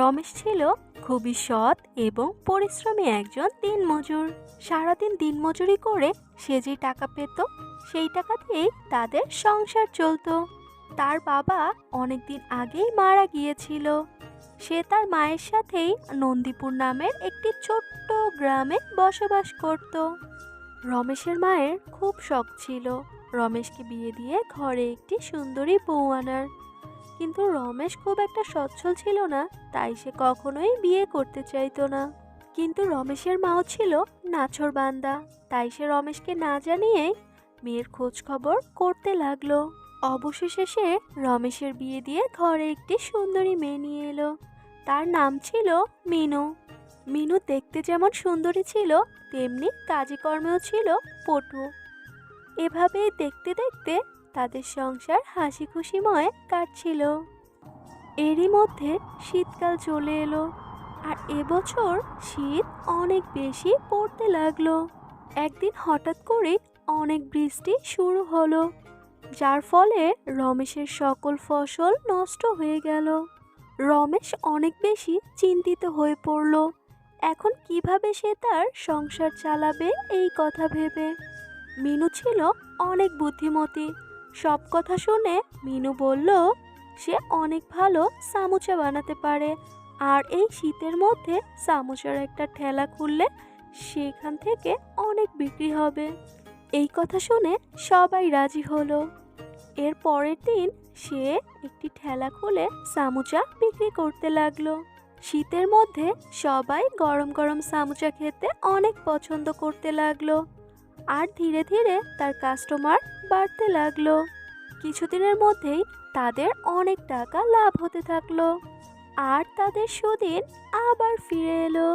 রমেশ ছিল খুবই সৎ এবং পরিশ্রমী একজন দিনমজুর। সারাদিন দিনমজুরি করে সে যে টাকা পেত সেই টাকা দিয়েই তাদের সংসার চলতো। তার বাবা অনেকদিন আগেই মারা গিয়েছিল। সে তার মায়ের সাথেই নন্দীপুর নামের একটি ছোট্ট গ্রামে বসবাস করত। রমেশের মায়ের খুব শখ ছিল রমেশকে বিয়ে দিয়ে ঘরে একটি সুন্দরী বউ আনার, কিন্তু রমেশ খুব একটা সচ্ছল ছিল না, তাই সে কখনোই বিয়ে করতে চাইতো না। কিন্তু রমেশের মাও ছিল নাছোড়বান্দা, তাই সে রমেশকে না জানিয়েই মেয়ের খোঁজ খবর করতে লাগলো। অবশেষে সে রমেশের বিয়ে দিয়ে ঘরে একটি সুন্দরী মেয়ে নিয়ে এলো। তার নাম ছিল মিনু। মিনু দেখতে যেমন সুন্দরী ছিল তেমনি কাজে কর্মেও ছিল পটু। এভাবেই দেখতে দেখতে তাদের সংসার হাসি খুশিময় কাটছিল। এরই মধ্যে শীতকাল চলে এলো, আর এবছর শীত অনেক বেশি পড়তে লাগলো। একদিন হঠাৎ করে অনেক বৃষ্টি শুরু হলো, যার ফলে রমেশের সকল ফসল নষ্ট হয়ে গেল। রমেশ অনেক বেশি চিন্তিত হয়ে পড়ল। এখন কিভাবে সে তার সংসার চালাবে এই কথা ভেবে। মিনু ছিল অনেক বুদ্ধিমতী। সব কথা শুনে মিনু বলল সে অনেক ভালো সামোচা বানাতে পারে, আর এই শীতের মধ্যে সামোচার একটা ঠেলা খুললে সেখান থেকে অনেক বিক্রি হবে। এই কথা শুনে সবাই রাজি হলো। এর পরের দিন সে একটি ঠেলা খুলে সামোচা বিক্রি করতে লাগলো। শীতের মধ্যে সবাই গরম গরম সামোচা খেতে অনেক পছন্দ করতে লাগলো, আর ধীরে ধীরে তার কাস্টমার বাড়তে লাগলো। কিছুদিনের মধ্যেই তাদের অনেক টাকা লাভ হতে থাকলো, আর তাদের সুদিন আবার ফিরে এলো।